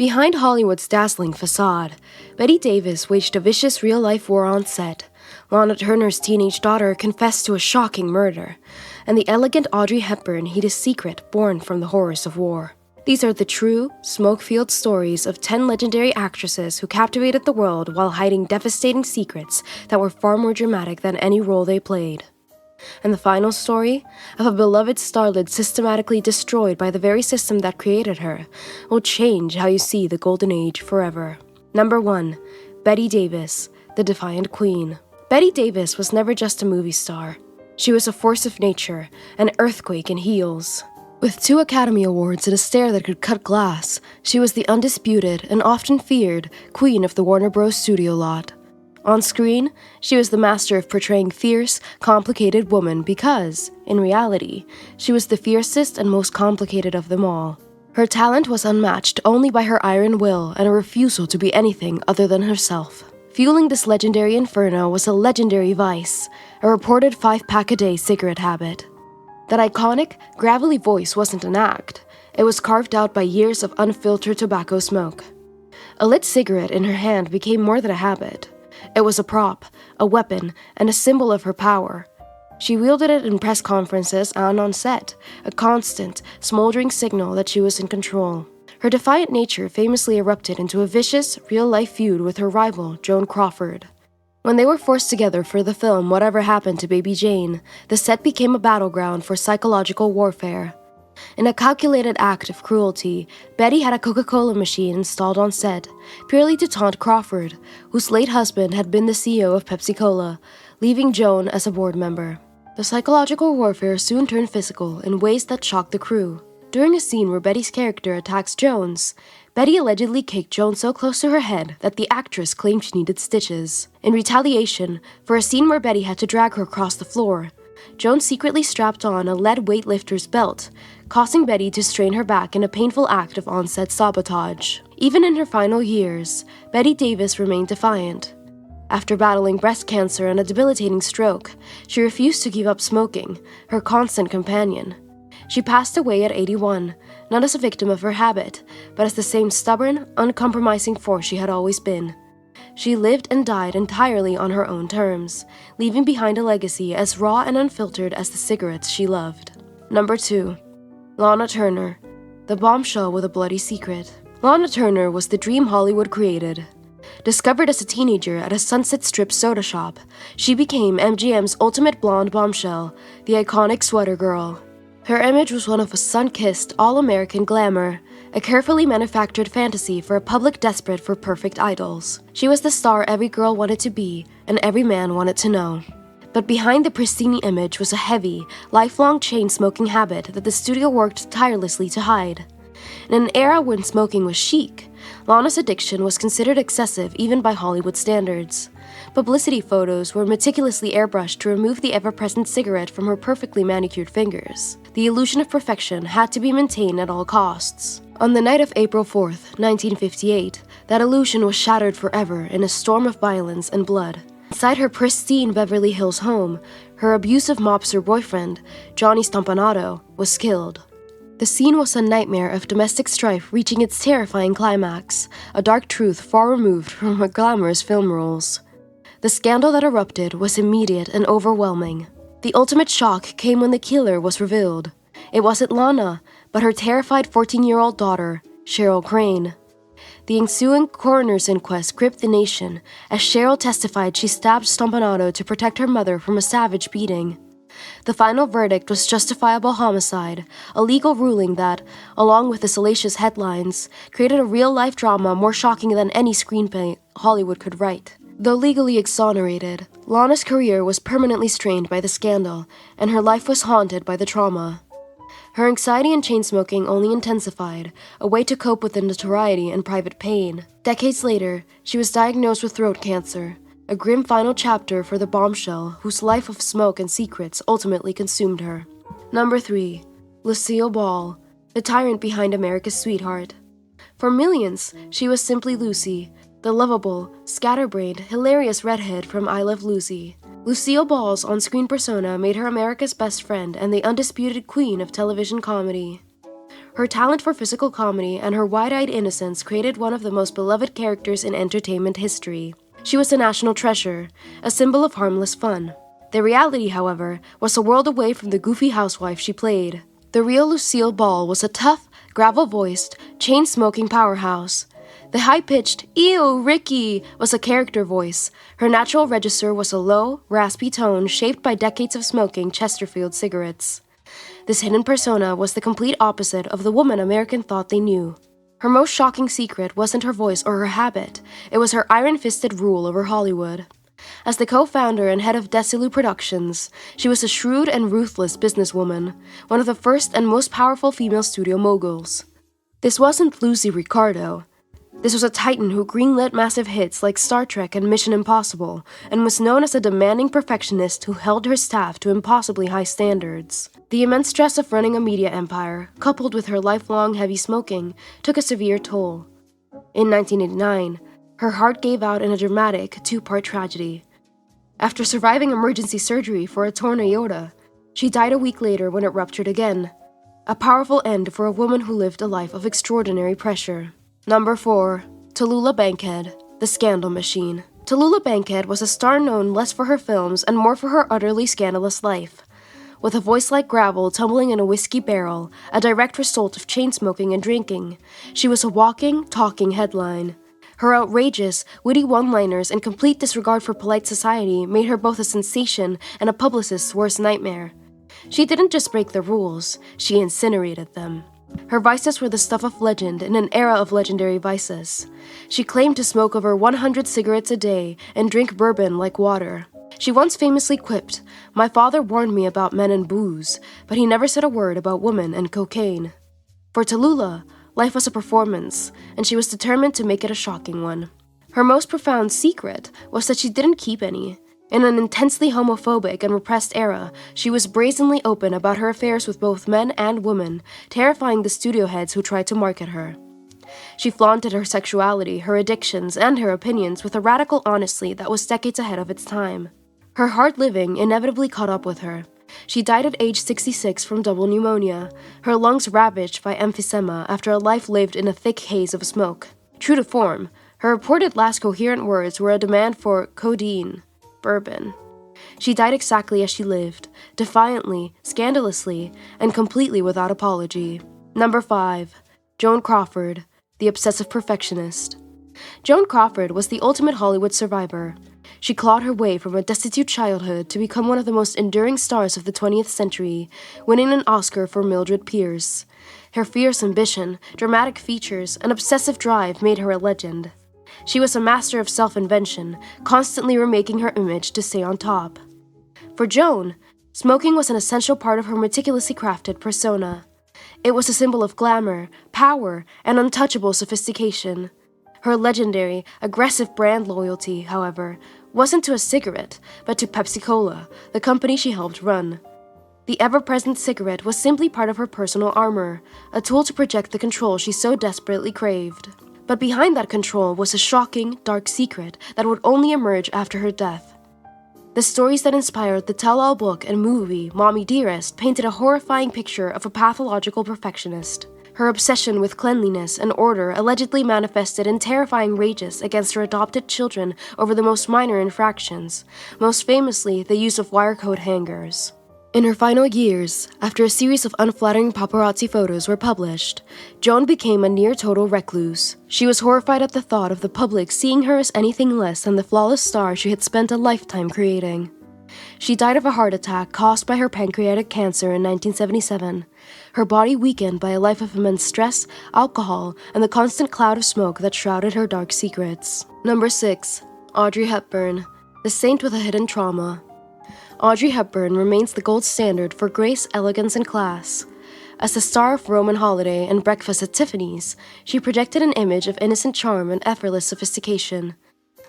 Behind Hollywood's dazzling facade, Bette Davis waged a vicious real-life war on set. Lana Turner's teenage daughter confessed to a shocking murder, and the elegant Audrey Hepburn hid a secret born from the horrors of war. These are the true, smoke-filled stories of 10 legendary actresses who captivated the world while hiding devastating secrets that were far more dramatic than any role they played. And the final story of a beloved starlet systematically destroyed by the very system that created her will change how you see the golden age forever. Number 1. Bette Davis, the Defiant Queen. Bette Davis was never just a movie star. She was a force of nature, an earthquake in heels. With 2 Academy Awards and a stare that could cut glass, she was the undisputed and often feared queen of the Warner Bros. Studio lot. On screen, she was the master of portraying fierce, complicated woman because, in reality, she was the fiercest and most complicated of them all. Her talent was unmatched only by her iron will and a refusal to be anything other than herself. Fueling this legendary inferno was a legendary vice, a reported 5-pack-a-day cigarette habit. That iconic, gravelly voice wasn't an act. It was carved out by years of unfiltered tobacco smoke. A lit cigarette in her hand became more than a habit. It was a prop, a weapon, and a symbol of her power. She wielded it in press conferences and on set, a constant, smoldering signal that she was in control. Her defiant nature famously erupted into a vicious, real-life feud with her rival, Joan Crawford. When they were forced together for the film Whatever Happened to Baby Jane, the set became a battleground for psychological warfare. In a calculated act of cruelty, Bette had a Coca-Cola machine installed on set, purely to taunt Crawford, whose late husband had been the CEO of Pepsi-Cola, leaving Joan as a board member. The psychological warfare soon turned physical in ways that shocked the crew. During a scene where Betty's character attacks Joan's, Bette allegedly kicked Joan so close to her head that the actress claimed she needed stitches. In retaliation, for a scene where Bette had to drag her across the floor, Joan secretly strapped on a lead weightlifter's belt, causing Bette to strain her back in a painful act of on-set sabotage. Even in her final years, Bette Davis remained defiant. After battling breast cancer and a debilitating stroke, she refused to give up smoking, her constant companion. She passed away at 81, not as a victim of her habit, but as the same stubborn, uncompromising force she had always been. She lived and died entirely on her own terms, leaving behind a legacy as raw and unfiltered as the cigarettes she loved. Number 2. Lana Turner, the bombshell with a bloody secret. Lana Turner was the dream Hollywood created. Discovered as a teenager at a Sunset Strip soda shop, she became MGM's ultimate blonde bombshell, the iconic sweater girl. Her image was one of a sun-kissed, all-American glamour, a carefully manufactured fantasy for a public desperate for perfect idols. She was the star every girl wanted to be, and every man wanted to know. But behind the pristine image was a heavy, lifelong chain-smoking habit that the studio worked tirelessly to hide. In an era when smoking was chic, Lana's addiction was considered excessive even by Hollywood standards. Publicity photos were meticulously airbrushed to remove the ever-present cigarette from her perfectly manicured fingers. The illusion of perfection had to be maintained at all costs. On the night of April 4th, 1958, that illusion was shattered forever in a storm of violence and blood. Inside her pristine Beverly Hills home, her abusive mobster boyfriend, Johnny Stompanato, was killed. The scene was a nightmare of domestic strife reaching its terrifying climax, a dark truth far removed from her glamorous film roles. The scandal that erupted was immediate and overwhelming. The ultimate shock came when the killer was revealed. It wasn't Lana, but her terrified 14-year-old daughter, Cheryl Crane. The ensuing coroner's inquest gripped the nation as Cheryl testified she stabbed Stompanato to protect her mother from a savage beating. The final verdict was justifiable homicide, a legal ruling that, along with the salacious headlines, created a real-life drama more shocking than any screenplay Hollywood could write. Though legally exonerated, Lana's career was permanently strained by the scandal, and her life was haunted by the trauma. Her anxiety and chain-smoking only intensified, a way to cope with the notoriety and private pain. Decades later, she was diagnosed with throat cancer, a grim final chapter for the bombshell whose life of smoke and secrets ultimately consumed her. Number 3. Lucille Ball, the tyrant behind America's Sweetheart. For millions, she was simply Lucy, the lovable, scatterbrained, hilarious redhead from I Love Lucy. Lucille Ball's on-screen persona made her America's best friend and the undisputed queen of television comedy. Her talent for physical comedy and her wide-eyed innocence created one of the most beloved characters in entertainment history. She was a national treasure, a symbol of harmless fun. The reality, however, was a world away from the goofy housewife she played. The real Lucille Ball was a tough, gravel-voiced, chain-smoking powerhouse. The high-pitched, "Ew, Ricky," was a character voice. Her natural register was a low, raspy tone shaped by decades of smoking Chesterfield cigarettes. This hidden persona was the complete opposite of the woman American thought they knew. Her most shocking secret wasn't her voice or her habit, it was her iron-fisted rule over Hollywood. As the co-founder and head of Desilu Productions, she was a shrewd and ruthless businesswoman, one of the first and most powerful female studio moguls. This wasn't Lucy Ricardo. This was a titan who greenlit massive hits like Star Trek and Mission Impossible, and was known as a demanding perfectionist who held her staff to impossibly high standards. The immense stress of running a media empire, coupled with her lifelong heavy smoking, took a severe toll. In 1989, her heart gave out in a dramatic, two-part tragedy. After surviving emergency surgery for a torn aorta, she died a week later when it ruptured again. A powerful end for a woman who lived a life of extraordinary pressure. Number 4. Tula Bankhead, the Scandal Machine. Tula Bankhead was a star known less for her films and more for her utterly scandalous life. With a voice like gravel tumbling in a whiskey barrel, a direct result of chain-smoking and drinking, she was a walking, talking headline. Her outrageous, witty one-liners and complete disregard for polite society made her both a sensation and a publicist's worst nightmare. She didn't just break the rules, she incinerated them. Her vices were the stuff of legend in an era of legendary vices. She claimed to smoke over 100 cigarettes a day and drink bourbon like water. She once famously quipped, "My father warned me about men and booze, but he never said a word about women and cocaine." For Tallulah, life was a performance, and she was determined to make it a shocking one. Her most profound secret was that she didn't keep any. In an intensely homophobic and repressed era, she was brazenly open about her affairs with both men and women, terrifying the studio heads who tried to market her. She flaunted her sexuality, her addictions, and her opinions with a radical honesty that was decades ahead of its time. Her hard living inevitably caught up with her. She died at age 66 from double pneumonia, her lungs ravaged by emphysema after a life lived in a thick haze of smoke. True to form, her reported last coherent words were a demand for codeine. Bourbon. She died exactly as she lived, defiantly, scandalously, and completely without apology. Number 5. Joan Crawford, the obsessive perfectionist. Joan Crawford was the ultimate Hollywood survivor. She clawed her way from a destitute childhood to become one of the most enduring stars of the 20th century, winning an Oscar for Mildred Pierce. Her fierce ambition, dramatic features, and obsessive drive made her a legend. She was a master of self-invention, constantly remaking her image to stay on top. For Joan, smoking was an essential part of her meticulously crafted persona. It was a symbol of glamour, power, and untouchable sophistication. Her legendary, aggressive brand loyalty, however, wasn't to a cigarette, but to Pepsi-Cola, the company she helped run. The ever-present cigarette was simply part of her personal armor, a tool to project the control she so desperately craved. But behind that control was a shocking, dark secret that would only emerge after her death. The stories that inspired the tell-all book and movie Mommy Dearest painted a horrifying picture of a pathological perfectionist. Her obsession with cleanliness and order allegedly manifested in terrifying rages against her adopted children over the most minor infractions, most famously the use of wire coat hangers. In her final years, after a series of unflattering paparazzi photos were published, Joan became a near-total recluse. She was horrified at the thought of the public seeing her as anything less than the flawless star she had spent a lifetime creating. She died of a heart attack caused by her pancreatic cancer in 1977, her body weakened by a life of immense stress, alcohol, and the constant cloud of smoke that shrouded her dark secrets. Number 6. Audrey Hepburn, the saint with a hidden trauma. Audrey Hepburn remains the gold standard for grace, elegance, and class. As the star of Roman Holiday and Breakfast at Tiffany's, she projected an image of innocent charm and effortless sophistication.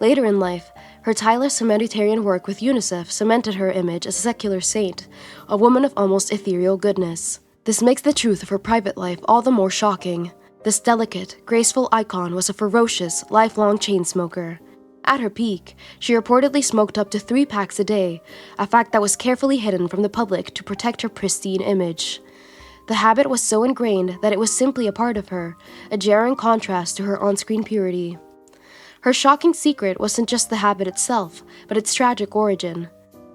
Later in life, her tireless humanitarian work with UNICEF cemented her image as a secular saint, a woman of almost ethereal goodness. This makes the truth of her private life all the more shocking. This delicate, graceful icon was a ferocious, lifelong chain smoker. At her peak, she reportedly smoked up to 3 packs a day, a fact that was carefully hidden from the public to protect her pristine image. The habit was so ingrained that it was simply a part of her, a jarring contrast to her on-screen purity. Her shocking secret wasn't just the habit itself, but its tragic origin.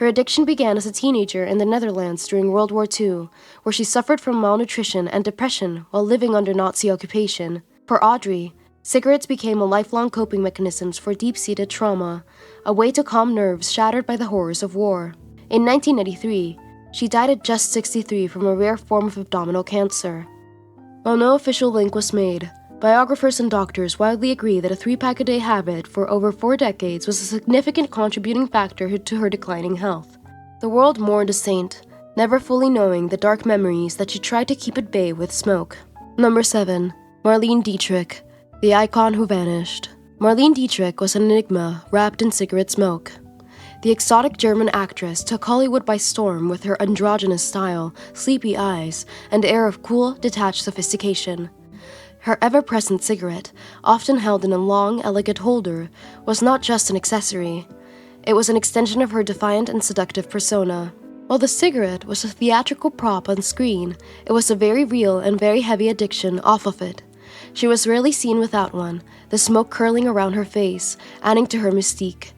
Her addiction began as a teenager in the Netherlands during World War II, where she suffered from malnutrition and depression while living under Nazi occupation. For Audrey, cigarettes became a lifelong coping mechanism for deep-seated trauma, a way to calm nerves shattered by the horrors of war. In 1993, she died at just 63 from a rare form of abdominal cancer. While no official link was made, biographers and doctors widely agree that a 3-pack-a-day habit for over 4 decades was a significant contributing factor to her declining health. The world mourned a saint, never fully knowing the dark memories that she tried to keep at bay with smoke. Number 7. Marlene Dietrich, the icon who vanished. Marlene Dietrich was an enigma wrapped in cigarette smoke. The exotic German actress took Hollywood by storm with her androgynous style, sleepy eyes, and air of cool, detached sophistication. Her ever-present cigarette, often held in a long, elegant holder, was not just an accessory. It was an extension of her defiant and seductive persona. While the cigarette was a theatrical prop on screen, it was a very real and very heavy addiction off of it. She was rarely seen without one, the smoke curling around her face, adding to her mystique.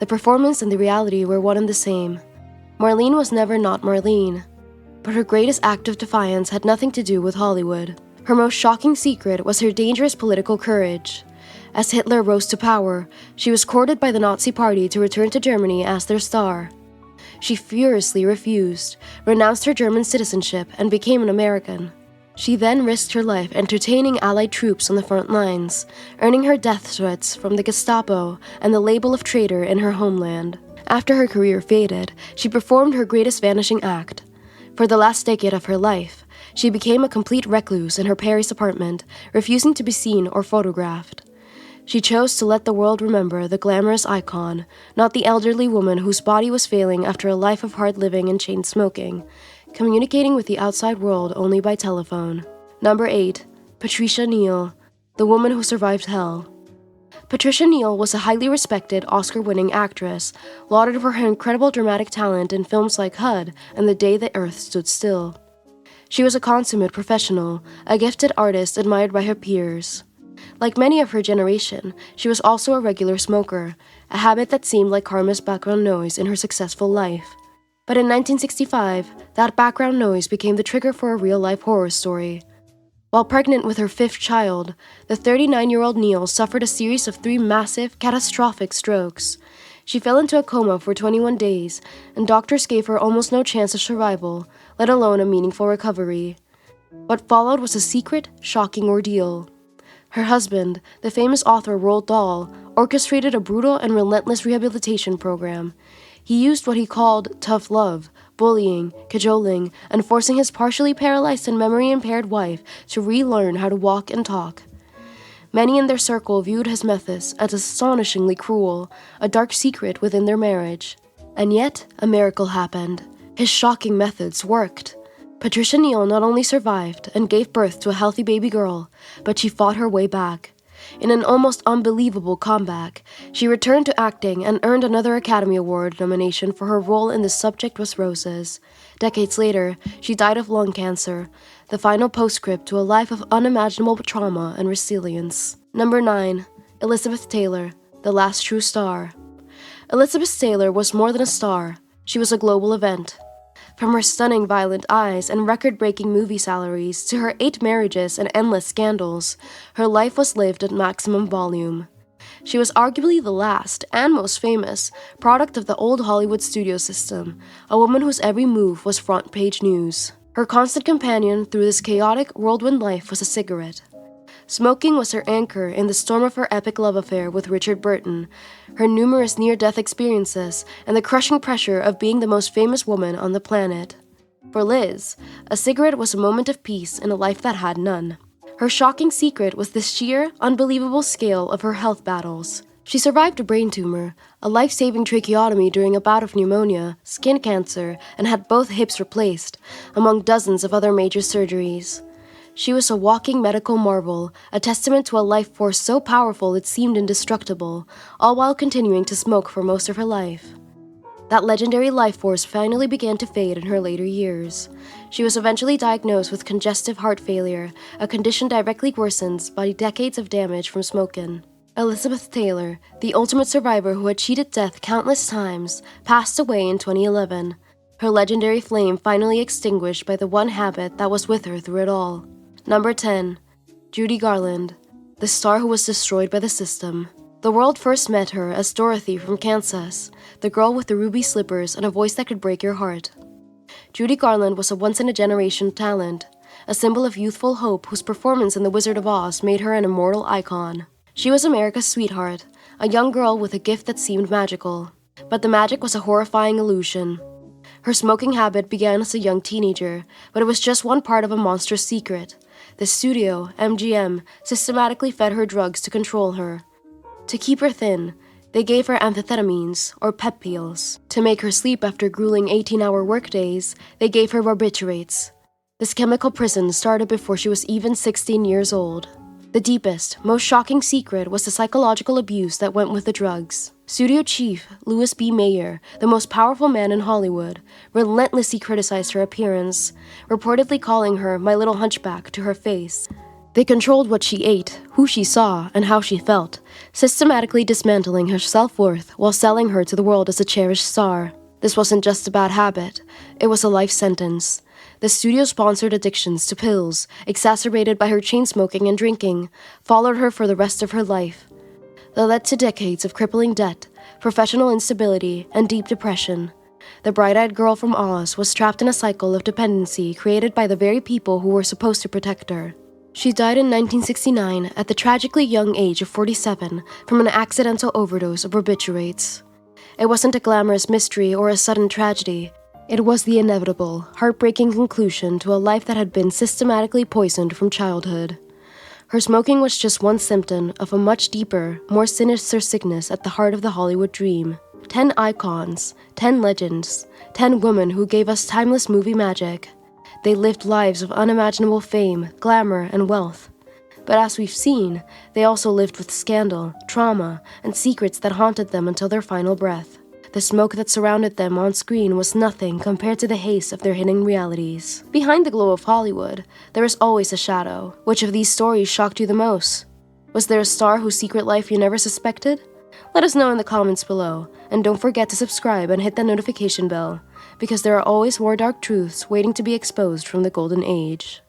The performance and the reality were one and the same. Marlene was never not Marlene, but her greatest act of defiance had nothing to do with Hollywood. Her most shocking secret was her dangerous political courage. As Hitler rose to power, she was courted by the Nazi Party to return to Germany as their star. She furiously refused, renounced her German citizenship, and became an American. She then risked her life entertaining Allied troops on the front lines, earning her death threats from the Gestapo and the label of traitor in her homeland. After her career faded, she performed her greatest vanishing act. For the last decade of her life, she became a complete recluse in her Paris apartment, refusing to be seen or photographed. She chose to let the world remember the glamorous icon, not the elderly woman whose body was failing after a life of hard living and chain smoking, communicating with the outside world only by telephone. Number 8. Patricia Neil, the woman who survived hell. Patricia Neil was a highly respected, Oscar-winning actress, lauded for her incredible dramatic talent in films like HUD and The Day the Earth Stood Still. She was a consummate professional, a gifted artist admired by her peers. Like many of her generation, she was also a regular smoker, a habit that seemed like harmless background noise in her successful life. But in 1965, that background noise became the trigger for a real-life horror story. While pregnant with her 5th child, the 39-year-old Neil suffered a series of 3 massive, catastrophic strokes. She fell into a coma for 21 days, and doctors gave her almost no chance of survival, let alone a meaningful recovery. What followed was a secret, shocking ordeal. Her husband, the famous author Roald Dahl, orchestrated a brutal and relentless rehabilitation program. He used what he called tough love, bullying, cajoling, and forcing his partially paralyzed and memory-impaired wife to relearn how to walk and talk. Many in their circle viewed his methods as astonishingly cruel, a dark secret within their marriage. And yet, a miracle happened. His shocking methods worked. Patricia Neil not only survived and gave birth to a healthy baby girl, but she fought her way back. In an almost unbelievable comeback, she returned to acting and earned another Academy Award nomination for her role in The Subject Was Roses. Decades later, she died of lung cancer, the final postscript to a life of unimaginable trauma and resilience. Number 9. Elizabeth Taylor, the last true star. Elizabeth Taylor was more than a star. She was a global event. From her stunning violent eyes and record-breaking movie salaries to her 8 marriages and endless scandals, her life was lived at maximum volume. She was arguably the last, and most famous, product of the old Hollywood studio system, a woman whose every move was front-page news. Her constant companion through this chaotic, whirlwind life was a cigarette. Smoking was her anchor in the storm of her epic love affair with Richard Burton, her numerous near-death experiences, and the crushing pressure of being the most famous woman on the planet. For Liz, a cigarette was a moment of peace in a life that had none. Her shocking secret was the sheer, unbelievable scale of her health battles. She survived a brain tumor, a life-saving tracheotomy during a bout of pneumonia, skin cancer, and had both hips replaced, among dozens of other major surgeries. She was a walking medical marvel, a testament to a life force so powerful it seemed indestructible, all while continuing to smoke for most of her life. That legendary life force finally began to fade in her later years. She was eventually diagnosed with congestive heart failure, a condition directly worsened by decades of damage from smoking. Elizabeth Taylor, the ultimate survivor who had cheated death countless times, passed away in 2011, her legendary flame finally extinguished by the one habit that was with her through it all. Number 10. Judy Garland, the star who was destroyed by the system. The world first met her as Dorothy from Kansas, the girl with the ruby slippers and a voice that could break your heart. Judy Garland was a once-in-a-generation talent, a symbol of youthful hope whose performance in The Wizard of Oz made her an immortal icon. She was America's sweetheart, a young girl with a gift that seemed magical. But the magic was a horrifying illusion. Her smoking habit began as a young teenager, but it was just one part of a monstrous secret. The studio, MGM, systematically fed her drugs to control her. To keep her thin, they gave her amphetamines, or pep pills. To make her sleep after grueling 18-hour workdays, they gave her barbiturates. This chemical prison started before she was even 16 years old. The deepest, most shocking secret was the psychological abuse that went with the drugs. Studio chief Louis B. Mayer, the most powerful man in Hollywood, relentlessly criticized her appearance, reportedly calling her "my little hunchback" to her face. They controlled what she ate, who she saw, and how she felt, systematically dismantling her self-worth while selling her to the world as a cherished star. This wasn't just a bad habit, it was a life sentence. The studio-sponsored addictions to pills, exacerbated by her chain-smoking and drinking, followed her for the rest of her life. They led to decades of crippling debt, professional instability, and deep depression. The bright-eyed girl from Oz was trapped in a cycle of dependency created by the very people who were supposed to protect her. She died in 1969 at the tragically young age of 47 from an accidental overdose of barbiturates. It wasn't a glamorous mystery or a sudden tragedy. It was the inevitable, heartbreaking conclusion to a life that had been systematically poisoned from childhood. Her smoking was just one symptom of a much deeper, more sinister sickness at the heart of the Hollywood dream. 10 icons, 10 legends, 10 women who gave us timeless movie magic. They lived lives of unimaginable fame, glamour, and wealth. But as we've seen, they also lived with scandal, trauma, and secrets that haunted them until their final breath. The smoke that surrounded them on screen was nothing compared to the haze of their hidden realities. Behind the glow of Hollywood, there is always a shadow. Which of these stories shocked you the most? Was there a star whose secret life you never suspected? Let us know in the comments below, and don't forget to subscribe and hit that notification bell, because there are always more dark truths waiting to be exposed from the Golden Age.